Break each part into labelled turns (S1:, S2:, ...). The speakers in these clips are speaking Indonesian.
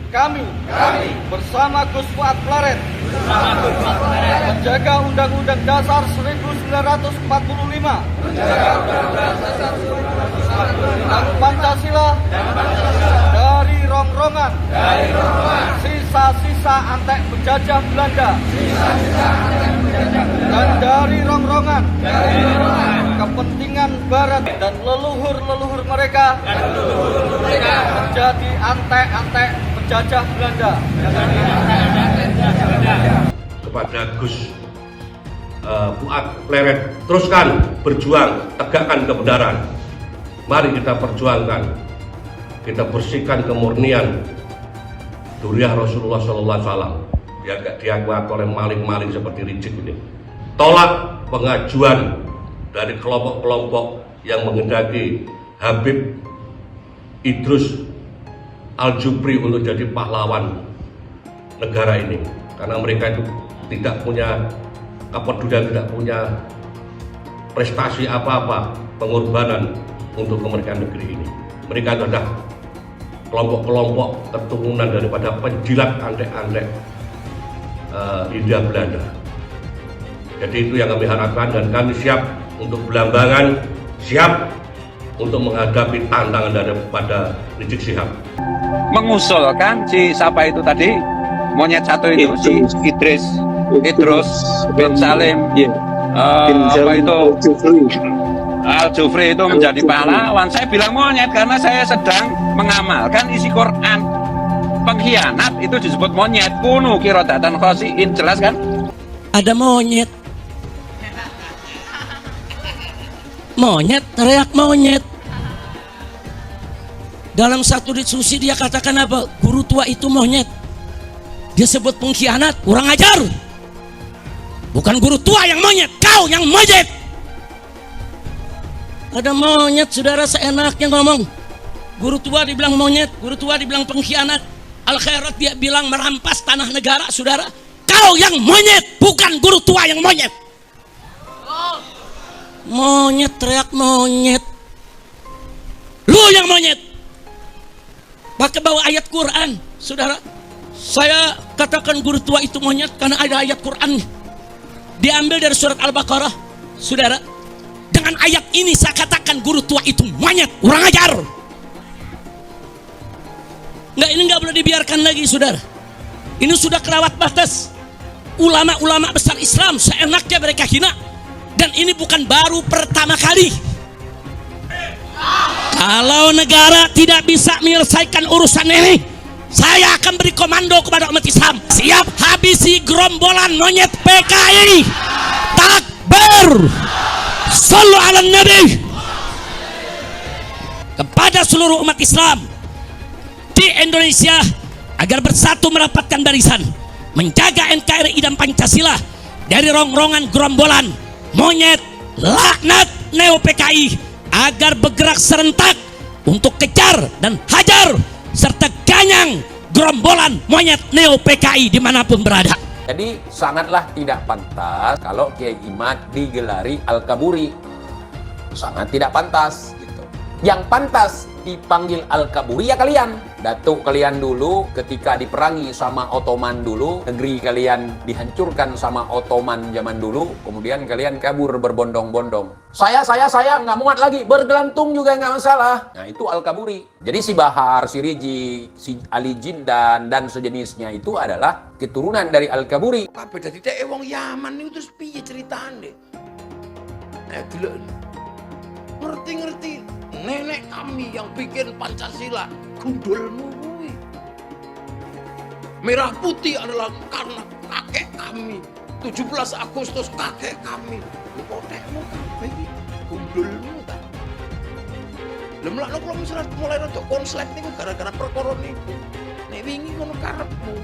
S1: Kami bersama Gus Fuad Pleret menjaga Undang-Undang Dasar 1945 dan Pancasila dari rongrongan sisa-sisa antek penjajah Belanda dan dari rongrongan kepentingan Barat dan leluhur-leluhur mereka menjadi antek-antek penjajah Belanda.
S2: Kepada Gus Fuad Pleret, teruskan berjuang, tegakkan kebenaran. Mari kita perjuangkan, kita bersihkan kemurnian Duriah Rasulullah SAW. Dia gak diakuat oleh maling-maling seperti Rizik ini. Tolak pengajuan dari kelompok-kelompok yang menghendaki Habib Idrus Al-Jufri untuk jadi pahlawan negara ini, karena mereka itu tidak punya kepedulian, tidak punya prestasi apa-apa, pengorbanan untuk kemerdekaan negeri ini. Mereka adalah kelompok-kelompok keturunan daripada penjilat antek-antek Hindia Belanda. Jadi itu yang kami harapkan, dan kami siap untuk Belambangan, siap untuk menghadapi tantangan daripada Rizik Syihab.
S3: Mengusulkan si siapa itu tadi, monyet satu itu, si Idrus bin Salim, apa itu Al-Jufri itu menjadi pahlawan. Saya bilang monyet karena saya sedang mengamalkan isi Quran. Pengkhianat itu disebut monyet. Kunu kirodatan khosiin, jelas kan?
S4: Ada monyet. Monyet, teriak monyet. Dalam satu diskusi dia katakan apa? Guru tua itu monyet. Dia sebut pengkhianat, kurang ajar. Bukan guru tua yang monyet, kau yang monyet. Ada monyet, saudara, seenaknya ngomong. Guru tua dibilang monyet, guru tua dibilang pengkhianat. Al-Khairat dia bilang merampas tanah negara, saudara. Kau yang monyet, bukan guru tua yang monyet. Monyet, teriak monyet. Lu yang monyet. Pakai bawa ayat Quran, saudara. Saya katakan guru tua itu monyet karena ada ayat Quran. Diambil dari surat Al-Baqarah, saudara. Dengan ayat ini saya katakan guru tua itu monyet, kurang ajar. Enggak, ini enggak boleh dibiarkan lagi, saudara. Ini sudah kelewat batas. Ulama-ulama besar Islam seenaknya mereka hina. Dan ini bukan baru pertama kali. Kalau negara tidak bisa menyelesaikan urusan ini, saya akan beri komando kepada umat Islam. Siap habisi gerombolan monyet PKI. Takbir. Sallu ala Nabi. Kepada seluruh umat Islam di Indonesia agar bersatu merapatkan barisan, menjaga NKRI dan Pancasila dari rongrongan gerombolan monyet laknat neo PKI, agar bergerak serentak untuk kejar dan hajar serta ganyang gerombolan monyet neo PKI dimanapun berada.
S5: Jadi sangatlah tidak pantas kalau Kiai Imad digelari Al-Kaburi. Sangat tidak pantas gitu. Yang pantas dipanggil Al-Kaburi ya kalian. Datuk kalian dulu ketika diperangi sama Ottoman dulu, negeri kalian dihancurkan sama Ottoman zaman dulu, kemudian kalian kabur berbondong-bondong. Saya nggak muat lagi, bergelantung juga nggak masalah. Nah itu Al-Kaburi. Jadi si Bahar, si Riji, si Ali Jindan dan sejenisnya itu adalah keturunan dari Al-Kaburi.
S6: Apa jadi teh wong Yaman itu terus piye ceritane? Gila. Ngerti-ngerti nenek kami yang bikin Pancasila, gundulmu kuwi. Merah putih adalah karena kakek kami. 17 Agustus kakek kami. Potekmu kabeh iki gundulmu ta. Lha mlakno kula misrat mulai rodok konslet niku gara-gara perkara niku. Nek wingi ngono karepmu.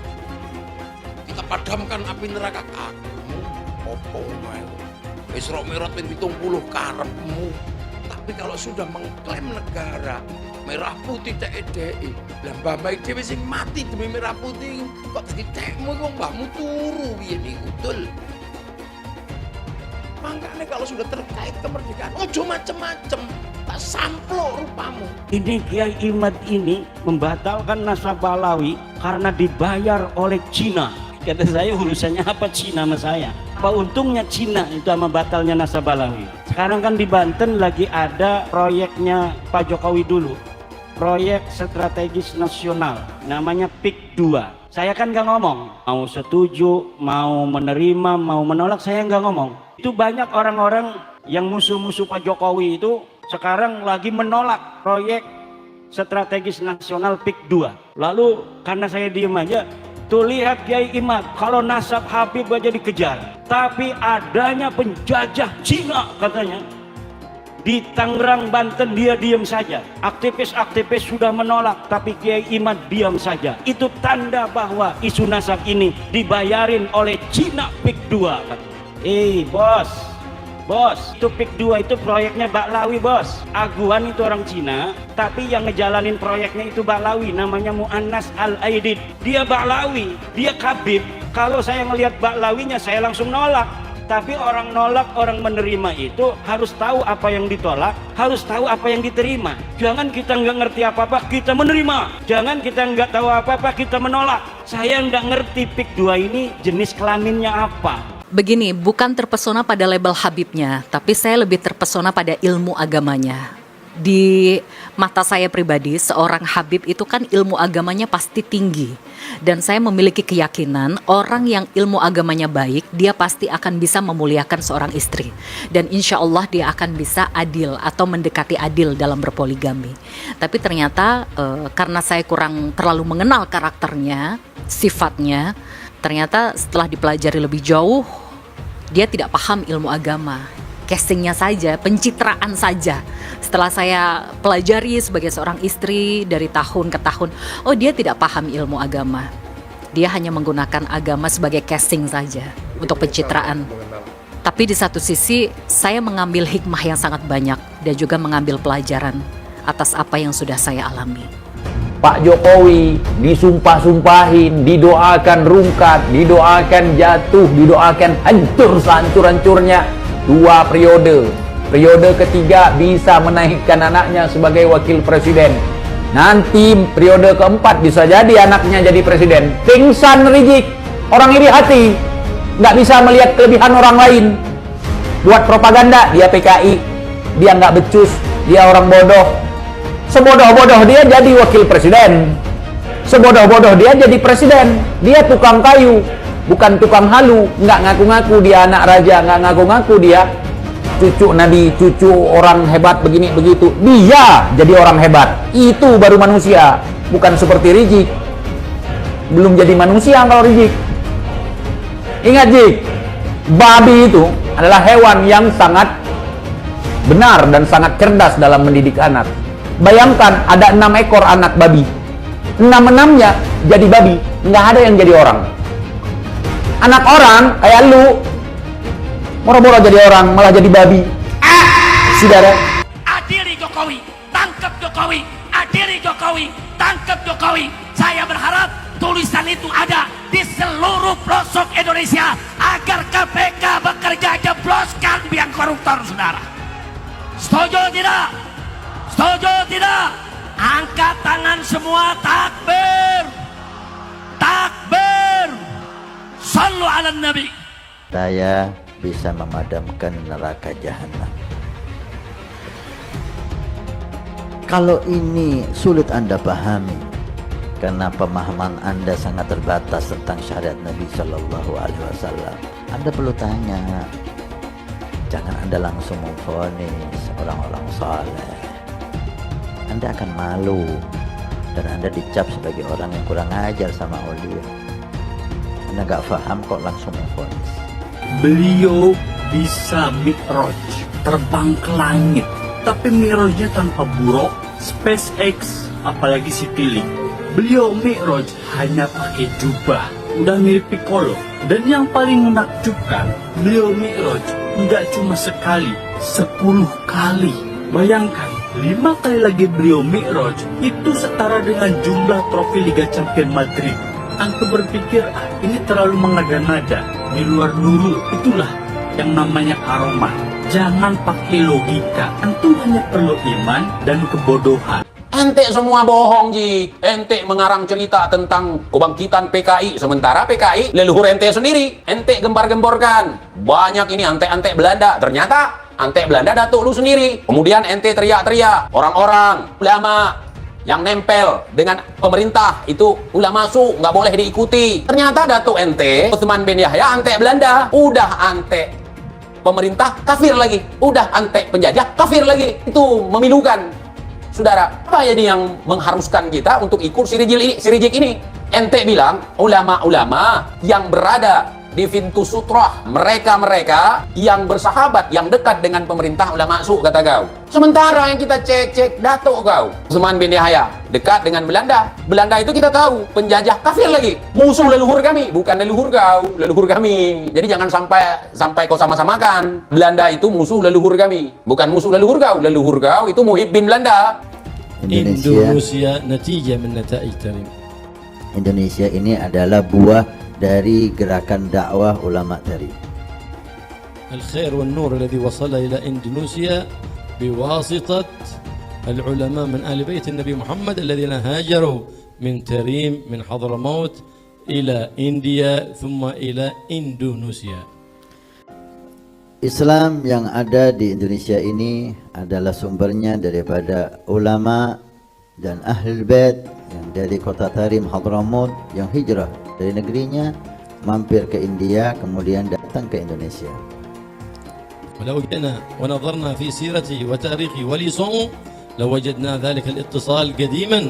S6: Kita padamkan api neraka kamu. Opo wae. Wis ro merot ping 70 karepmu. Tapi kalau sudah mengklaim negara, merah putih TEDI, lah mbah-mbah dhewe sing mati demi merah putih, kok dadi tekmu wong mbahmu turu piye niku dul. Makanya kalau sudah terkait kemerdekaan, ojo macem-macem. tak samplok rupamu.
S7: Ini Kiai Imad ini membatalkan nasabah Balawi karena dibayar oleh Cina. Kata saya, urusannya apa Cina sama saya? Apa untungnya Cina itu sama batalnya nasabah Balawi? Sekarang kan di Banten lagi ada proyeknya Pak Jokowi dulu, proyek strategis nasional, namanya PIK 2. Saya kan nggak ngomong, mau setuju, mau menerima, mau menolak, saya nggak ngomong. Itu banyak orang-orang yang musuh-musuh Pak Jokowi itu sekarang lagi menolak proyek strategis nasional PIK 2. Lalu karena saya diem aja, tuh lihat Kiai Imad, kalau nasab Habib aja dikejar, tapi adanya penjajah Cina katanya di Tangerang, Banten, dia diam saja. Aktivis-aktivis sudah menolak, tapi Kiai Imad diam saja. Itu tanda bahwa isu nasab ini dibayarin oleh Cina PIK 2. Bos, itu PIK 2 itu proyeknya Baklawi, bos. Aguan itu orang Cina, tapi yang ngejalanin proyeknya itu Baklawi, namanya Mu'annas Al-Aidid. Dia Baklawi, dia Kabib. Kalau saya ngelihat Baklawinya, saya langsung nolak. Tapi orang nolak, orang menerima itu harus tahu apa yang ditolak, harus tahu apa yang diterima. Jangan kita nggak ngerti apa-apa, kita menerima. Jangan kita nggak tahu apa-apa, kita menolak. Saya nggak ngerti PIK 2 ini jenis kelaminnya apa.
S8: Begini, bukan terpesona pada label Habibnya, tapi saya lebih terpesona pada ilmu agamanya. Di mata saya pribadi, seorang Habib itu kan ilmu agamanya pasti tinggi. Dan saya memiliki keyakinan orang yang ilmu agamanya baik, dia pasti akan bisa memuliakan seorang istri. Dan insya Allah dia akan bisa adil atau mendekati adil dalam berpoligami. Tapi ternyata karena saya kurang terlalu mengenal karakternya, sifatnya, ternyata setelah dipelajari lebih jauh, dia tidak paham ilmu agama. Castingnya saja, pencitraan saja. Setelah saya pelajari sebagai seorang istri dari tahun ke tahun, oh dia tidak paham ilmu agama. Dia hanya menggunakan agama sebagai casting saja untuk pencitraan. Tapi di satu sisi saya mengambil hikmah yang sangat banyak dan juga mengambil pelajaran atas apa yang sudah saya alami.
S9: Pak Jokowi disumpah-sumpahin, didoakan rungkat, didoakan jatuh, didoakan hancur sehancur-hancurnya 2 periode. Periode ketiga bisa menaikkan anaknya sebagai wakil presiden. Nanti periode keempat bisa jadi anaknya jadi presiden. Pingsan Rizik, orang iri hati, nggak bisa melihat kelebihan orang lain. Buat propaganda, dia PKI, dia nggak becus, dia orang bodoh. Sebodoh-bodoh dia jadi wakil presiden, sebodoh-bodoh dia jadi presiden. Dia tukang kayu, bukan tukang halu. Nggak ngaku-ngaku dia anak raja, nggak ngaku-ngaku dia cucu nabi, cucu orang hebat begini begitu. Dia jadi orang hebat, itu baru manusia, bukan seperti Rizik. Belum jadi manusia kalau Rizik. Ingat Zik, babi itu adalah hewan yang sangat benar dan sangat cerdas dalam mendidik anak. Bayangkan ada 6 ekor anak babi, 6-6-nya jadi babi, nggak ada yang jadi orang. Anak orang kayak lu, moro-moro jadi orang, malah jadi babi. Saudara,
S4: Adili Jokowi, tangkap Jokowi. Adili Jokowi, tangkap Jokowi. Saya berharap tulisan itu ada di seluruh pelosok Indonesia agar KPK bekerja, jebloskan biang koruptor, saudara. Setuju tidak? Setuju tidak? Angkat tangan semua, takbir. Takbir. Sallu ala Nabi.
S10: Saya bisa memadamkan neraka jahanam. Kalau ini sulit Anda pahami karena pemahaman Anda sangat terbatas tentang syariat Nabi Shallallahu Alaihi Wasallam, Anda perlu tanya. Jangan Anda langsung memvonis orang-orang saleh. Anda akan malu dan Anda dicap sebagai orang yang kurang ajar sama aulia. Anda gak paham kok langsung memvonis.
S11: Beliau bisa mi'raj, terbang ke langit, tapi mi'rajnya tanpa buruk, SpaceX, apalagi Citylink. Beliau mi'raj hanya pakai jubah, udah mirip Piccolo. Dan yang paling menakjubkan, beliau mi'raj nggak cuma sekali, 10 kali. Bayangkan, 5 kali lagi beliau mi'raj, itu setara dengan jumlah trofi Liga Champions Madrid. Antum berpikir, ini terlalu mengada-ngada. Di luar Nurul, itulah yang namanya karomah. Jangan pakai logika, tentu hanya perlu iman dan kebodohan.
S5: Ente semua bohong, Ji. Ente mengarang cerita tentang kebangkitan PKI, sementara PKI leluhur ente sendiri. Ente gembar-gemborkan. Banyak ini ante-ante Belanda. Ternyata ante Belanda datuk lu sendiri. Kemudian ente teriak-teriak. Orang-orang, ulama yang nempel dengan pemerintah itu ulama su, nggak boleh diikuti. Ternyata datuk ente, Utsman bin Yahya, ante Belanda. Udah ante pemerintah, kafir lagi. Udah ante penjajah, kafir lagi. Itu memilukan. Saudara, apa ini yang mengharuskan kita untuk ikut sirijik ini? Ente bilang, ulama-ulama yang berada di pintu sutroh, mereka-mereka yang bersahabat, yang dekat dengan pemerintah ulama su, kata kau. Sementara yang kita cek datuk kau, Utsman bin Yahya, dekat dengan Belanda. Belanda itu kita tahu, penjajah, kafir lagi. Musuh leluhur kami, bukan leluhur kau, leluhur kami. Jadi jangan sampai kau sama-samakan. Belanda itu musuh leluhur kami, bukan musuh leluhur kau. Leluhur kau itu Muhibbin Belanda.
S10: Indonesia ini adalah buah dari gerakan dakwah ulama tadi.
S12: الخير والنور الذي وصل إلى إندونيسيا بواسطة العلماء من آل بيت النبي محمد الذين هاجروا من تريم من حضرموت إلى إنديا ثم إلى إندونيسيا.
S10: Islam yang ada di Indonesia ini adalah sumbernya daripada ulama dan ahlul bait yang dari kota Tarim Hadramaut yang hijrah dari negerinya mampir ke India kemudian datang ke Indonesia.
S12: ولو جئنا ونظرنا في سيرته وتاريخه ولسانه لوجدنا ذلك الاتصال قديما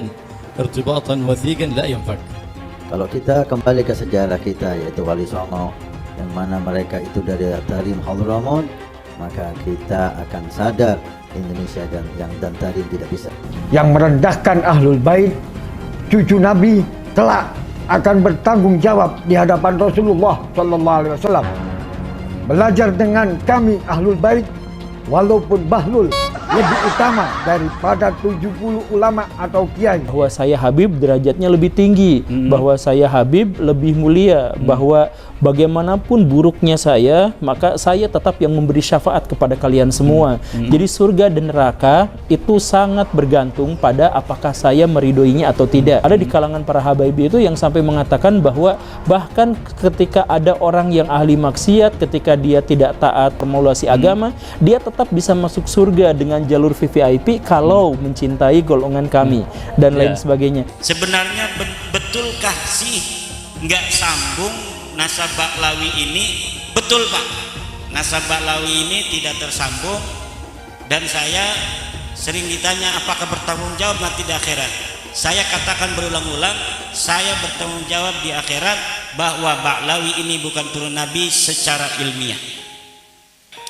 S12: ارتباطا وثيقا لا ينفك.
S10: Kalau kita kembali ke sejarah kita yaitu Wali Songo yang mana mereka itu dari Tarim Hadramaut, maka kita akan sadar Indonesia dan Tarim tidak bisa.
S13: Yang merendahkan Ahlul Bait, cucu Nabi, kelak akan bertanggung jawab di hadapan Rasulullah sallallahu alaihi wasallam. Belajar dengan kami Ahlul Bait, walaupun Bahlul lebih utama daripada 70 ulama atau kiai.
S14: Bahwa saya Habib derajatnya lebih tinggi, bahwa saya Habib lebih mulia, bahwa bagaimanapun buruknya saya, maka saya tetap yang memberi syafaat kepada kalian semua. Jadi surga dan neraka itu sangat bergantung pada apakah saya meridhoinya atau tidak. Ada di kalangan para habaib itu yang sampai mengatakan bahwa bahkan ketika ada orang yang ahli maksiat, ketika dia tidak taat formulasi agama, dia tetap bisa masuk surga dengan jalur VVIP kalau mencintai golongan kami dan lain sebagainya.
S15: Sebenarnya betulkah sih nggak sambung nasab Ba'lawi ini? Betul Pak, nasab Ba'lawi ini tidak tersambung, dan saya sering ditanya apakah bertanggung jawab nanti di akhirat. Saya katakan berulang-ulang, saya bertanggung jawab di akhirat bahwa Ba'lawi ini bukan turun Nabi secara ilmiah.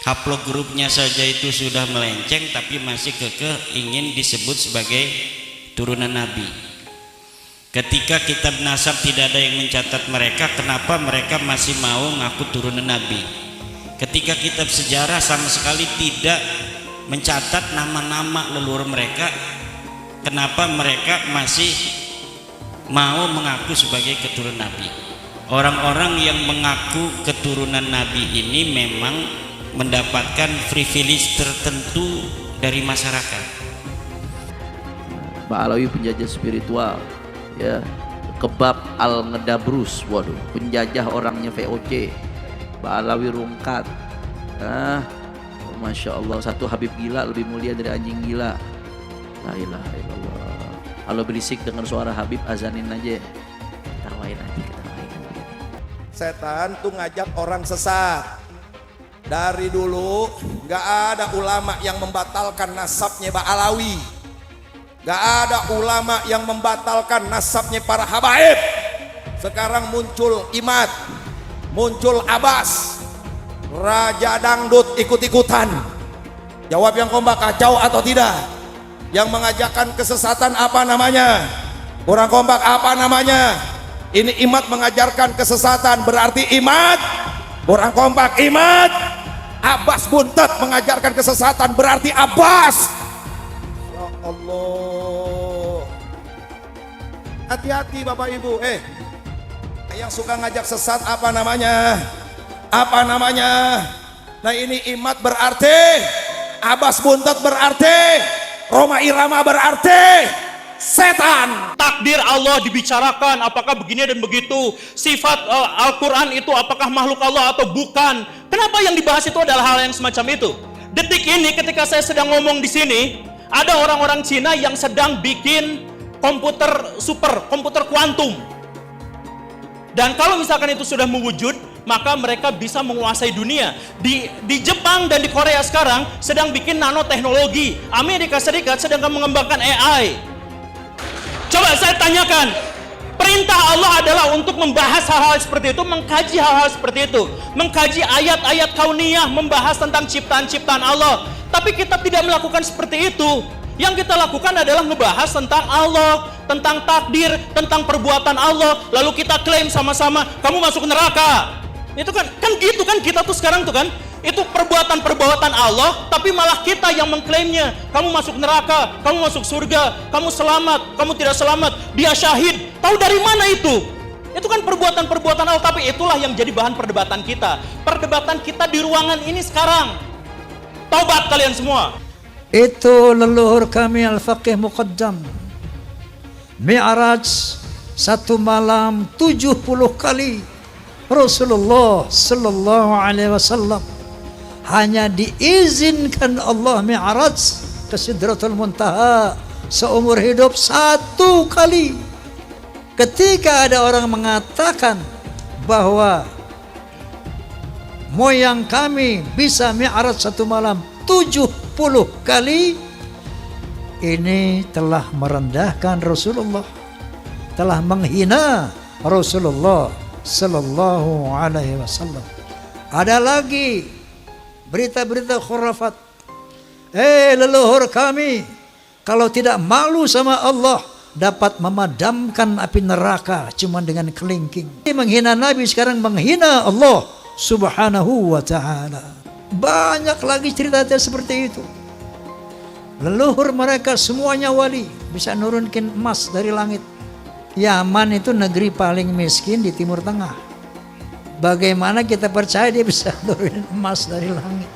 S15: Haplogrupnya saja itu sudah melenceng, tapi masih kekeh ingin disebut sebagai turunan Nabi. Ketika kitab nasab tidak ada yang mencatat mereka, kenapa mereka masih mau ngaku turunan Nabi? Ketika kitab sejarah sama sekali tidak mencatat nama-nama leluhur mereka, kenapa mereka masih mau mengaku sebagai keturunan Nabi? Orang-orang yang mengaku keturunan Nabi ini memang mendapatkan privilege tertentu dari masyarakat.
S16: Ba'lawi penjajah spiritual, ya, kebab al-ngedabrus, waduh, penjajah orangnya VOC, Ba'lawi rungkat, Masya Allah, satu Habib gila lebih mulia dari anjing gila. La ilaha illallah. Kalau berisik dengan suara Habib, azanin aja, ketawain aja.
S6: Setan tuh ngajak orang sesat. Dari dulu gak ada ulama yang membatalkan nasabnya Ba'lawi, gak ada ulama yang membatalkan nasabnya para habaib. Sekarang muncul Imad, muncul Abbas, Raja Dangdut ikut-ikutan. Jawab yang kompak, kacau atau tidak? Yang mengajarkan kesesatan apa namanya? Kurang kompak apa namanya? Ini Imad mengajarkan kesesatan, berarti Imad. Kurang kompak, Imad. Abbas buntet mengajarkan kesesatan, berarti Abbas. Ya Allah, hati-hati Bapak Ibu. Yang suka ngajak sesat apa namanya? Apa namanya? Nah ini Imat berarti, Abbas Buntet berarti, Roma Irama berarti setan.
S17: Takdir Allah dibicarakan, apakah begini dan begitu. Sifat Al-Quran itu apakah makhluk Allah atau bukan. Kenapa yang dibahas itu adalah hal yang semacam itu? Detik ini ketika saya sedang ngomong di sini, ada orang-orang Cina yang sedang bikin komputer super, komputer kuantum. Dan kalau misalkan itu sudah mewujud, maka mereka bisa menguasai dunia. Di Jepang dan di Korea sekarang sedang bikin nanoteknologi. Amerika Serikat sedang mengembangkan AI. Coba saya tanyakan, perintah Allah adalah untuk membahas hal-hal seperti itu, mengkaji hal-hal seperti itu, mengkaji ayat-ayat kauniyah, membahas tentang ciptaan-ciptaan Allah. Tapi kita tidak melakukan seperti itu. Yang kita lakukan adalah ngebahas tentang Allah, tentang takdir, tentang perbuatan Allah, lalu kita klaim sama-sama, kamu masuk neraka. Itu kan gitu kan kita tuh sekarang tuh kan, itu perbuatan-perbuatan Allah, tapi malah kita yang mengklaimnya. Kamu masuk neraka, kamu masuk surga, kamu selamat, kamu tidak selamat, dia syahid. Tahu dari mana itu? Itu kan perbuatan-perbuatan Allah, tapi itulah yang jadi bahan perdebatan kita. Perdebatan kita di ruangan ini sekarang. Taubat kalian semua.
S18: Itu leluhur kami Al-Faqih Muqaddam. Mi'raj satu malam 70 kali. Rasulullah sallallahu alaihi wasallam hanya diizinkan Allah mi'raj ke Sidratul Muntaha seumur hidup 1 kali. Ketika ada orang mengatakan bahwa moyang kami bisa mi'raj 1 malam 70 kali, ini telah merendahkan Rasulullah, telah menghina Rasulullah sallallahu alaihi wasallam. Ada lagi berita-berita khurafat. Leluhur kami kalau tidak malu sama Allah dapat memadamkan api neraka cuma dengan kelingking. Menghina Nabi sekarang menghina Allah subhanahu wa ta'ala. Banyak lagi cerita seperti itu. Leluhur mereka semuanya wali, bisa nurunkan emas dari langit. Yaman itu negeri paling miskin di Timur Tengah. Bagaimana kita percaya dia bisa nurunin emas dari langit?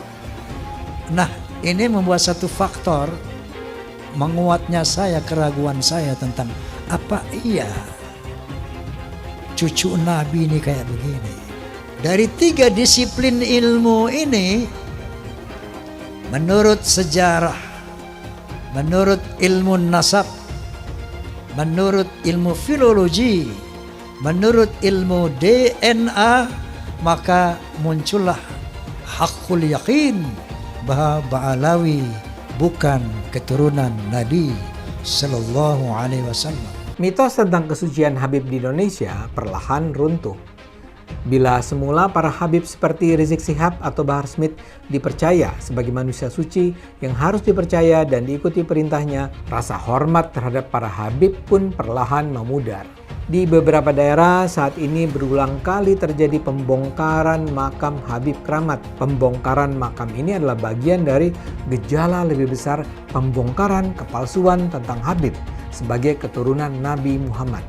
S18: Nah, ini membuat satu faktor menguatnya saya, keraguan saya tentang apa iya cucu Nabi ini kayak begini. Dari 3 disiplin ilmu ini, menurut sejarah, menurut ilmu nasab, menurut ilmu filologi, menurut ilmu DNA, maka muncullah hakul yakin bahwa Ba'alawi bukan keturunan Nabi Sallallahu Alaihi Wasallam.
S19: Mitos tentang kesucian Habib di Indonesia perlahan runtuh. Bila semula para Habib seperti Rizik Syihab atau Bahar Smith dipercaya sebagai manusia suci yang harus dipercaya dan diikuti perintahnya, rasa hormat terhadap para Habib pun perlahan memudar. Di beberapa daerah saat ini berulang kali terjadi pembongkaran makam Habib Keramat. Pembongkaran makam ini adalah bagian dari gejala lebih besar pembongkaran kepalsuan tentang Habib sebagai keturunan Nabi Muhammad.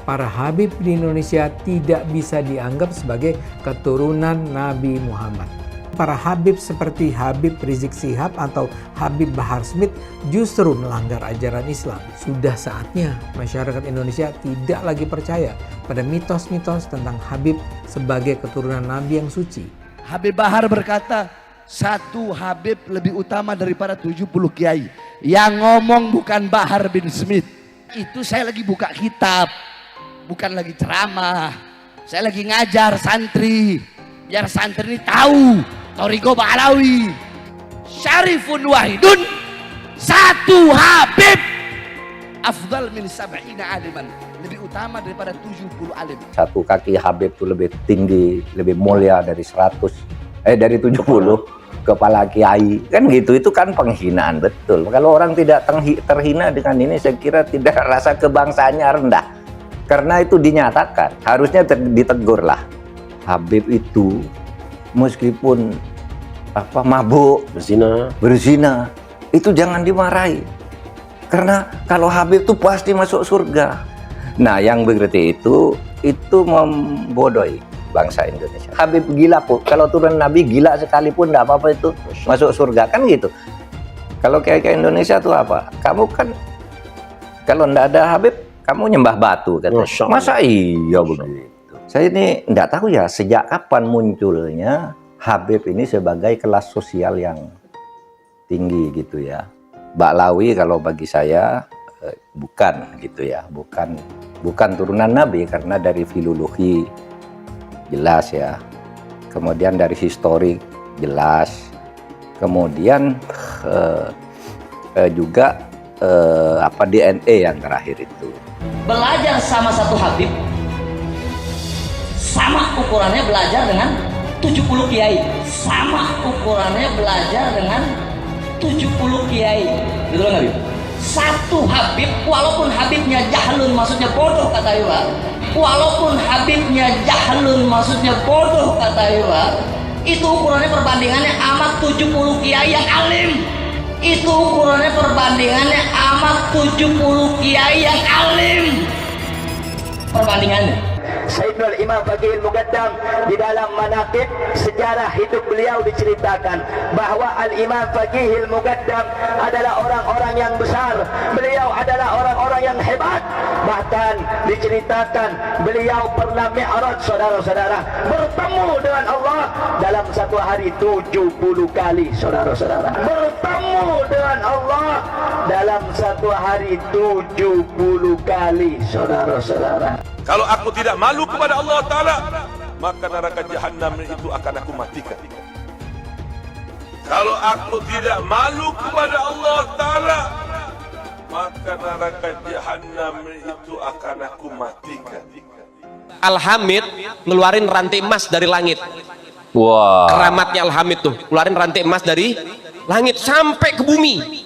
S19: Para Habib di Indonesia tidak bisa dianggap sebagai keturunan Nabi Muhammad. Para Habib seperti Habib Rizik Syihab atau Habib Bahar Smith justru melanggar ajaran Islam. Sudah saatnya masyarakat Indonesia tidak lagi percaya pada mitos-mitos tentang Habib sebagai keturunan Nabi yang suci.
S20: Habib Bahar berkata, satu Habib lebih utama daripada 70 kiai. Yang ngomong bukan Bahar bin Smith. Itu saya lagi buka kitab. Bukan lagi ceramah, saya lagi ngajar santri, biar santri ini tahu Thariqah Ba'alawi, Syarifun Wahidun, satu Habib, afdal min 70 aliman, lebih utama daripada 70 alim.
S9: Satu kaki Habib itu lebih tinggi, lebih mulia dari 70 kepala kiai, kan gitu. Itu kan penghinaan betul. Kalau orang tidak terhina dengan ini, saya kira tidak, rasa kebangsaannya rendah. Karena itu dinyatakan, harusnya ditegur lah. Habib itu meskipun mabuk, berzina, itu jangan dimarahi. Karena kalau Habib itu pasti masuk surga. Nah, yang begitu itu membodohi.
S10: bangsa Indonesia. Habib gila pun, kalau turun Nabi gila sekalipun tidak apa-apa itu masuk surga kan gitu. Kalau kayak Indonesia tuh apa? Kamu kan kalau tidak ada Habib, kamu nyembah batu kata. Masa iya begitu? Saya ini tidak tahu ya sejak kapan munculnya Habib ini sebagai kelas sosial yang tinggi gitu ya. Baklawi kalau bagi saya bukan gitu ya, bukan turunan Nabi karena dari filologi jelas ya, kemudian dari historik jelas, kemudian juga DNA yang terakhir itu.
S21: Belajar sama satu Habib sama ukurannya belajar dengan 70 kiai, sama ukurannya belajar dengan 70 kiai, gitu loh Habib. Satu Habib, walaupun Habibnya jahlun maksudnya bodoh kata Iwa, walaupun Habibnya jahlun maksudnya bodoh kata Iwa, itu ukurannya perbandingannya amat 70 kiai yang alim. Itu ukurannya perbandingannya amat 70 kiai yang alim. Perbandingannya.
S22: Sayyidul Imam Faqihul Muqaddam di dalam manaqib sejarah hidup beliau diceritakan bahwa Al-Imam Faqihul Muqaddam adalah orang-orang yang besar, beliau adalah orang-orang yang hebat. Bahkan diceritakan beliau pernah mi'raj, saudara-saudara, bertemu dengan Allah dalam satu hari 70 kali, saudara-saudara. Bertemu dengan Allah dalam satu hari 70 kali, saudara-saudara.
S2: Kalau aku tidak malu kepada Allah Ta'ala, maka neraka jahanam itu akan aku matikan. Kalau aku tidak malu kepada Allah Ta'ala, maka neraka jahanam itu akan aku matikan.
S5: Al-Hamid ngeluarin rantai emas dari langit.
S10: Wah.
S5: Keramatnya Al-Hamid tuh, ngeluarin rantai emas dari langit sampai ke bumi.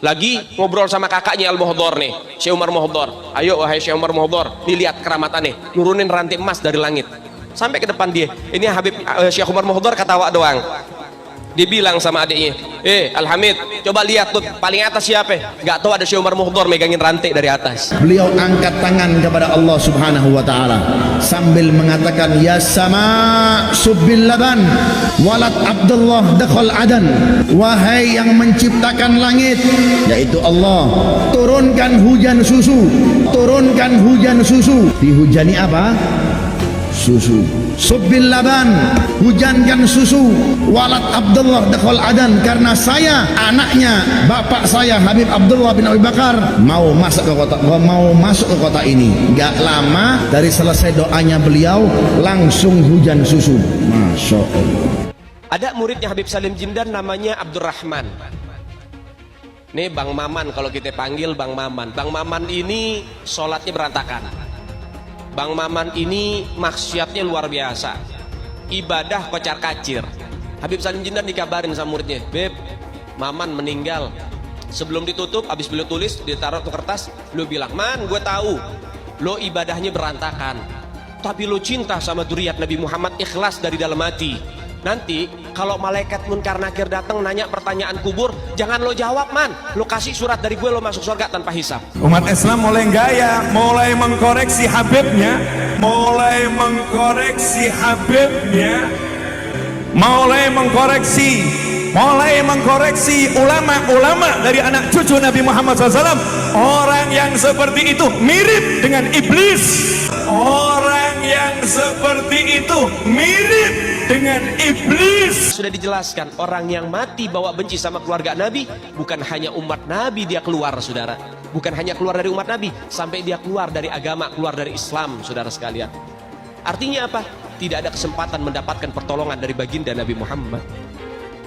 S5: Lagi ngobrol sama kakaknya Al-Muhdhar nih, Syekh Umar Muhdhar. Ayo wahai Syekh Umar Muhdhar, dilihat keramatannya, nurunin rantai emas dari langit sampai ke depan dia. Ini Habib Syekh Umar Muhdhar ketawa doang. Dia bilang sama adiknya, Al-Hamid, coba lihat tuh paling atas siapa? Gak tahu, ada Syekh Umar Muhdhar megangin rantai dari atas.
S23: Beliau angkat tangan kepada Allah Subhanahu wa taala sambil mengatakan, ya sama subbil laban walad Abdullah dakhal adan. Wahai yang menciptakan langit, yaitu Allah, turunkan hujan susu. Turunkan hujan susu. Dihujani apa? Susu. Subbil laban, hujankan susu. Walad Abdullah dakhal adan, karena saya anaknya bapak saya Habib Abdullah bin Abi Bakar mau masuk ke kota ini. Gak lama dari selesai doanya beliau langsung hujan susu. Masya Allah.
S5: Ada muridnya Habib Salim Jindan namanya Abdurrahman. Nih Bang Maman, kalau kita panggil Bang Maman. Bang Maman ini sholatnya berantakan. Bang Maman ini maksiatnya luar biasa, ibadah kocar kacir. Habib Salim Jindan dikabarin sama muridnya, Beb, Maman meninggal. Sebelum ditutup, habis beliau tulis, ditaruh ke kertas, beliau bilang, Man, gue tahu lo ibadahnya berantakan, tapi lo cinta sama dzurriyyat Nabi Muhammad, ikhlas dari dalam hati. Nanti kalau malaikat munkar nakir datang nanya pertanyaan kubur, jangan lo jawab, Man, lo kasih surat dari gue, lo masuk surga tanpa hisab.
S24: Umat Islam mulai gaya, mulai mengkoreksi Habibnya, mulai mengkoreksi Habibnya, mulai mengkoreksi ulama-ulama dari anak cucu Nabi Muhammad SAW. Orang yang seperti itu mirip dengan iblis. Orang yang seperti itu mirip dengan iblis.
S5: Sudah dijelaskan, orang yang mati bawa benci sama keluarga Nabi, bukan hanya umat Nabi dia keluar, saudara. Bukan hanya keluar dari umat Nabi, sampai dia keluar dari agama, keluar dari Islam, saudara sekalian. Artinya apa? Tidak ada kesempatan mendapatkan pertolongan dari baginda Nabi Muhammad.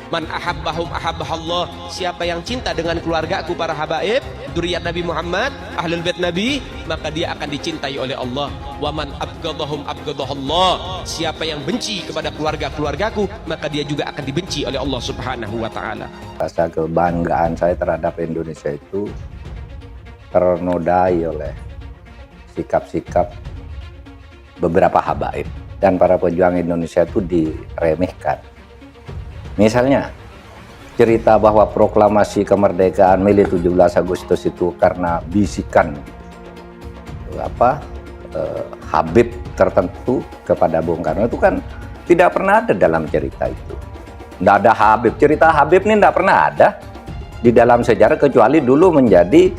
S5: Man ahabbahum ahabbahallah. Siapa yang cinta dengan keluargaku para habaib, dzurriyyat Nabi Muhammad, ahlul bait Nabi, maka dia akan dicintai oleh Allah. Wa man abghadahum abghadahallah. Siapa yang benci kepada keluargaku, maka dia juga akan dibenci oleh Allah Subhanahu wa taala.
S10: Rasa kebanggaan saya terhadap Indonesia itu ternodai oleh sikap-sikap beberapa habaib dan para pejuang Indonesia itu diremehkan. Misalnya cerita bahwa proklamasi kemerdekaan Mei 17 Agustus itu karena bisikan
S9: Habib tertentu kepada Bung Karno itu kan tidak pernah ada dalam cerita itu. Tidak ada Habib. Cerita Habib ini tidak pernah ada di dalam sejarah, kecuali dulu menjadi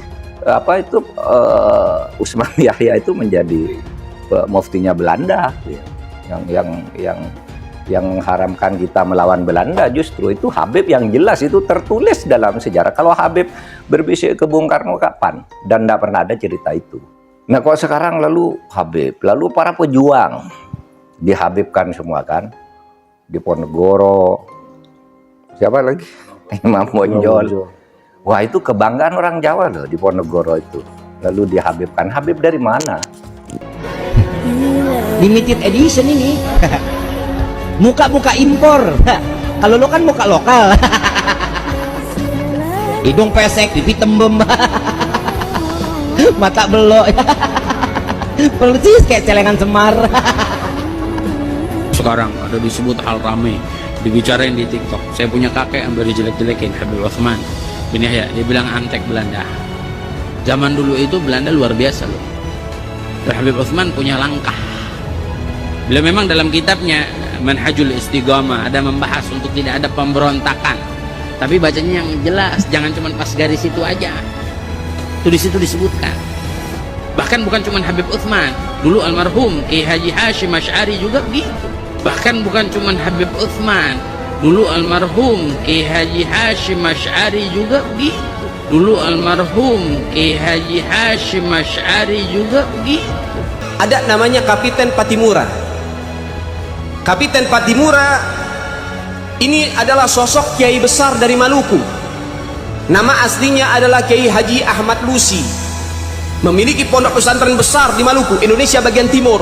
S9: Usman Yahya itu menjadi muftinya Belanda yang mengharamkan kita melawan Belanda. Justru itu Habib yang jelas itu tertulis dalam sejarah. Kalau Habib berbisik ke Bung Karno kapan? Dan tidak pernah ada cerita itu. Nah kok sekarang lalu Habib, lalu para pejuang dihabibkan semua kan? Diponegoro, siapa lagi? Imam Bonjol. Wah itu kebanggaan orang Jawa loh, Diponegoro itu. Lalu dihabibkan. Habib dari mana?
S1: Limited edition ini. Muka-muka impor. Kalau lo kan muka lokal. Hidung pesek, pipi tembem. Mata belok. Persis kayak celengan Semar.
S3: Sekarang ada disebut hal rame, dibicarain di TikTok. Saya punya kakek yang baru jelek-jelekin, Habib Utsman bin Yahya. Dia bilang antek Belanda. Zaman dulu itu Belanda luar biasa loh. Habib Utsman punya langkah. Beliau memang dalam kitabnya Manhajul Istiqamah ada membahas untuk tidak ada pemberontakan. Tapi bacanya yang jelas, jangan cuma pas garis itu aja. Itu di situ disebutkan. Bahkan bukan cuma Habib Utsman, dulu almarhum Kiai Haji Hashim Asy'ari juga begitu. Bahkan bukan cuma Habib Utsman, dulu almarhum Kiai Haji Hashim Asy'ari juga begitu. Dulu almarhum Kiai Haji Hashim Asy'ari juga begitu.
S7: Ada namanya Kapiten Patimura. Kapiten Patimura ini adalah sosok kiai besar dari Maluku. Nama aslinya adalah Kiai Haji Ahmad Lusi. Memiliki pondok pesantren besar di Maluku, Indonesia bagian timur.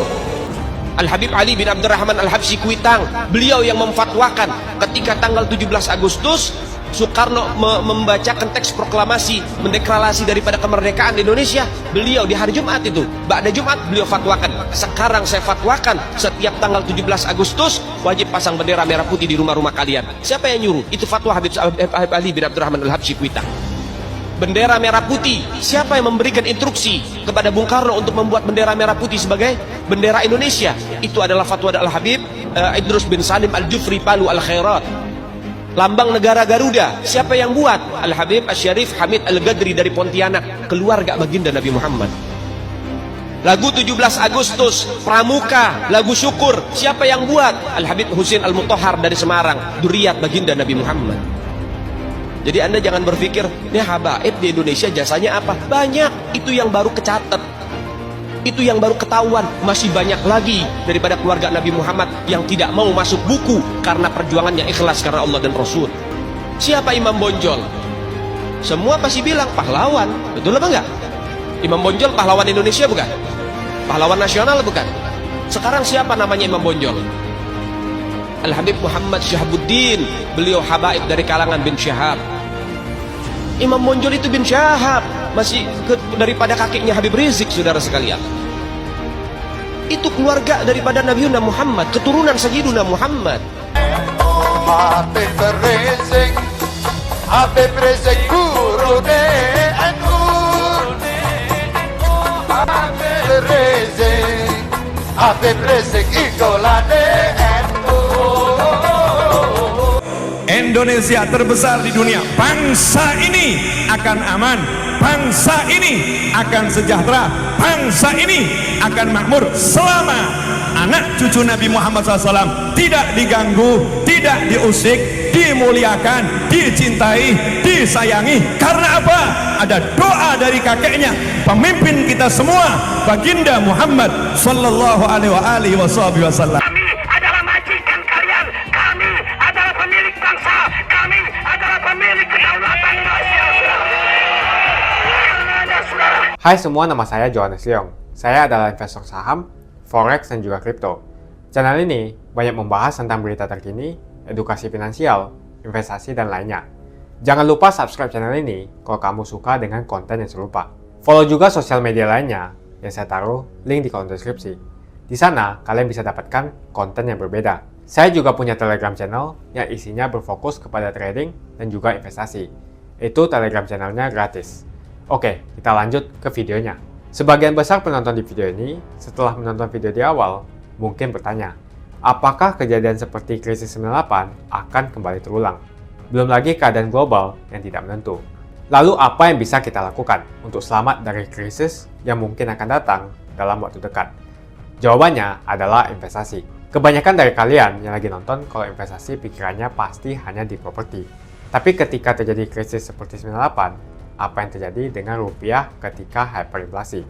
S7: Al-Habib Ali bin Abdurrahman Al-Habsyi Kuitang, beliau yang memfatwakan ketika tanggal 17 Agustus Soekarno membacakan teks proklamasi mendeklarasi daripada kemerdekaan Indonesia. Beliau di hari Jumat itu, ba'da Jumat beliau fatwakan, sekarang saya fatwakan setiap tanggal 17 Agustus wajib pasang bendera merah putih di rumah-rumah kalian. Siapa yang nyuruh? Itu fatwa Habib Ali bin Abdurrahman Al-Habsyi Kuitang. Bendera merah putih, siapa yang memberikan instruksi kepada Bung Karno untuk membuat bendera merah putih sebagai bendera Indonesia? Itu adalah fatwa Al-Habib Idrus bin Salim Al-Jufri Palu Al-Khairat. Lambang negara Garuda, siapa yang buat? Al-Habib Asy-Syarif Hamid Al-Gadri dari Pontianak, keluarga baginda Nabi Muhammad. Lagu 17 Agustus, Pramuka, lagu syukur, siapa yang buat? Al-Habib Husin Al-Mutahhar dari Semarang, dzurriyyat baginda Nabi Muhammad. Jadi Anda jangan berpikir, ini habaib di Indonesia jasanya apa? Banyak, itu yang baru kecatat. Itu yang baru ketahuan. Masih banyak lagi daripada keluarga Nabi Muhammad yang tidak mau masuk buku karena perjuangannya ikhlas karena Allah dan Rasul. Siapa Imam Bonjol? Semua pasti bilang pahlawan. Betul apa enggak? Imam Bonjol pahlawan Indonesia bukan? Pahlawan nasional bukan? Sekarang siapa namanya Imam Bonjol? Al-Habib Muhammad Syahabuddin. Beliau habaib dari kalangan bin Syahab. Imam Bonjol itu bin Syahab, masih daripada kakeknya Habib Rizik, saudara sekalian. Itu keluarga daripada Nabi Muhammad, keturunan Sayyiduna Muhammad.
S8: Habib Rizik, Habib Rizik guru de Nur. Habib Rizik, Habib Rizik idola de
S24: Indonesia terbesar di dunia. Bangsa ini akan aman, bangsa ini akan sejahtera, bangsa ini akan makmur selama anak cucu Nabi Muhammad SAW tidak diganggu, tidak diusik, dimuliakan, dicintai, disayangi. Karena apa? Ada doa dari kakeknya, pemimpin kita semua, baginda Muhammad Sallallahu Alaihi Wasallam.
S19: Hai semua, nama saya Johannes Leong. Saya adalah investor saham, forex, dan juga kripto. Channel ini banyak membahas tentang berita terkini, edukasi finansial, investasi, dan lainnya. Jangan lupa subscribe channel ini kalau kamu suka dengan konten yang serupa. Follow juga sosial media lainnya yang saya taruh link di kolom deskripsi. Di sana kalian bisa dapatkan konten yang berbeda. Saya juga punya Telegram channel yang isinya berfokus kepada trading dan juga investasi. Itu Telegram channelnya gratis. Oke, kita lanjut ke videonya.
S4: Sebagian besar penonton di video ini, setelah menonton video di awal, mungkin bertanya, apakah kejadian seperti krisis 98 akan kembali terulang? Belum lagi keadaan global yang tidak menentu. Lalu apa yang bisa kita lakukan untuk selamat dari krisis yang mungkin akan datang dalam waktu dekat? Jawabannya adalah investasi. Kebanyakan dari kalian yang lagi nonton kalau investasi pikirannya pasti hanya di properti. Tapi ketika terjadi krisis seperti 98, apa yang terjadi dengan rupiah ketika hyperinflasi?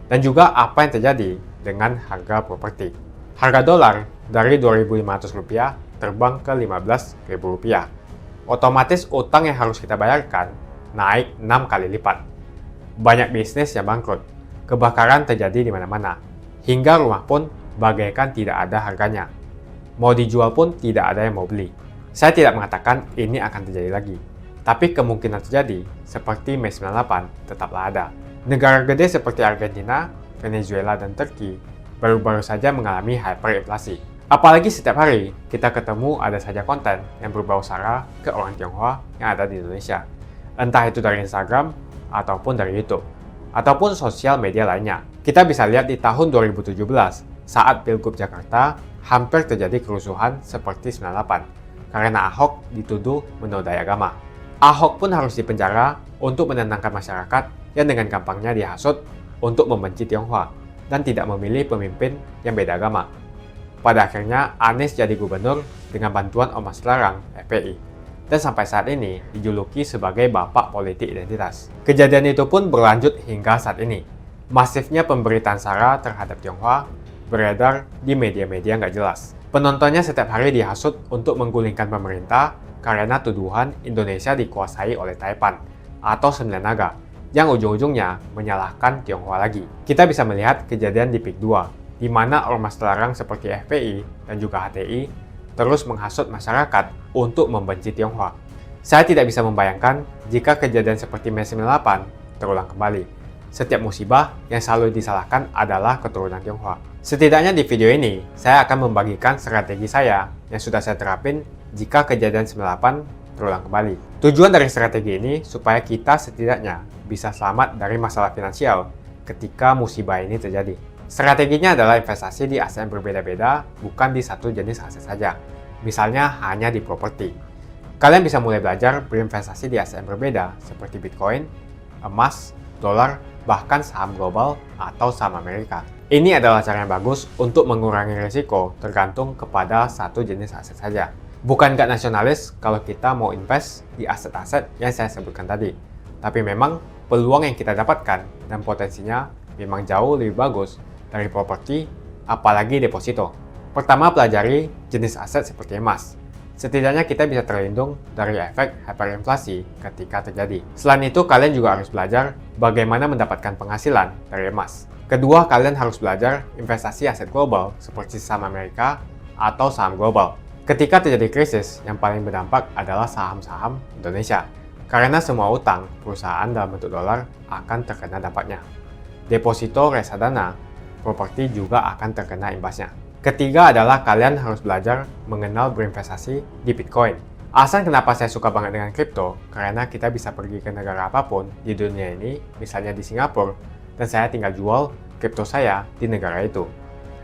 S4: Dan juga apa yang terjadi dengan harga properti? Harga dolar dari Rp2.500 terbang ke Rp15.000. Otomatis utang yang harus kita bayarkan naik 6 kali lipat. Banyak bisnis yang bangkrut. Kebakaran terjadi di mana-mana. Hingga rumah pun bagaikan tidak ada harganya. Mau dijual pun tidak ada yang mau beli. Saya tidak mengatakan ini akan terjadi lagi. Tapi kemungkinan terjadi seperti Mei 98 tetaplah ada. Negara gede seperti Argentina, Venezuela, dan Turki baru-baru saja mengalami hyperinflasi. Apalagi setiap hari kita ketemu ada saja konten yang berbau sara ke orang Tionghoa yang ada di Indonesia. Entah itu dari Instagram, ataupun dari YouTube, ataupun sosial media lainnya. Kita bisa lihat di tahun 2017, saat Pilgub Jakarta, hampir terjadi kerusuhan seperti 98, karena Ahok dituduh menodai agama. Ahok pun harus dipenjara untuk menenangkan masyarakat yang dengan gampangnya dihasut untuk membenci Tionghoa, dan tidak memilih pemimpin yang beda agama. Pada akhirnya, Anies jadi gubernur dengan bantuan Ormas Terlarang FPI. Dan sampai saat ini dijuluki sebagai Bapak Politik Identitas. Kejadian itu pun berlanjut hingga saat ini. Masifnya pemberitaan sara terhadap Tionghoa beredar di media-media nggak jelas. Penontonnya setiap hari dihasut untuk menggulingkan pemerintah karena tuduhan Indonesia dikuasai oleh Taipan atau Sembilan Naga, yang ujung-ujungnya menyalahkan Tionghoa lagi. Kita bisa melihat kejadian di PIK 2, di mana ormas terlarang seperti FPI dan juga HTI terus menghasut masyarakat untuk membenci Tionghoa. Saya tidak bisa membayangkan jika kejadian seperti Mei 98 terulang kembali. Setiap musibah yang selalu disalahkan adalah keturunan Tionghoa. Setidaknya di video ini, saya akan membagikan strategi saya yang sudah saya terapin jika kejadian 98 terulang kembali. Tujuan dari strategi ini supaya kita setidaknya bisa selamat dari masalah finansial ketika musibah ini terjadi. Strateginya adalah investasi di aset yang berbeda-beda, bukan di satu jenis aset saja. Misalnya hanya di properti. Kalian bisa mulai belajar berinvestasi di aset yang berbeda seperti Bitcoin, emas, dolar, bahkan saham global atau saham Amerika. Ini adalah cara yang bagus untuk mengurangi risiko tergantung kepada satu jenis aset saja. Bukan nggak nasionalis kalau kita mau invest di aset-aset yang saya sebutkan tadi. Tapi memang peluang yang kita dapatkan dan potensinya memang jauh lebih bagus dari properti, apalagi deposito. Pertama, pelajari jenis aset seperti emas. Setidaknya kita bisa terlindung dari efek hyperinflasi ketika terjadi. Selain itu, kalian juga harus belajar bagaimana mendapatkan penghasilan dari emas. Kedua, kalian harus belajar investasi aset global seperti saham Amerika atau saham global. Ketika terjadi krisis, yang paling berdampak adalah saham-saham Indonesia. Karena semua utang perusahaan dalam bentuk dolar akan terkena dampaknya. Deposito, reksadana, properti juga akan terkena imbasnya. Ketiga adalah kalian harus belajar mengenal berinvestasi di Bitcoin. Alasan kenapa saya suka banget dengan kripto, karena kita bisa pergi ke negara apapun di dunia ini, misalnya di Singapura, dan saya tinggal jual kripto saya di negara itu.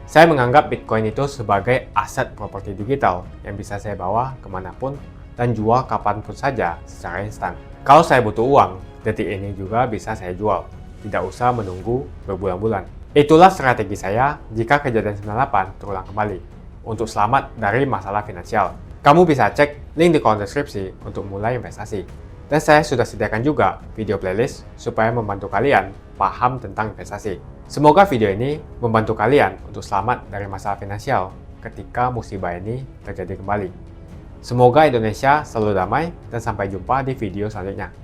S4: Saya menganggap Bitcoin itu sebagai aset properti digital yang bisa saya bawa kemanapun dan jual kapanpun saja secara instan. Kalau saya butuh uang, detik ini juga bisa saya jual. Tidak usah menunggu berbulan-bulan. Itulah strategi saya jika kejadian 98 terulang kembali, untuk selamat dari masalah finansial. Kamu bisa cek link di kolom deskripsi untuk mulai investasi. Dan saya sudah sediakan juga video playlist supaya membantu kalian paham tentang investasi. Semoga video ini membantu kalian untuk selamat dari masalah finansial ketika musibah ini terjadi kembali. Semoga Indonesia selalu damai dan sampai jumpa di video selanjutnya.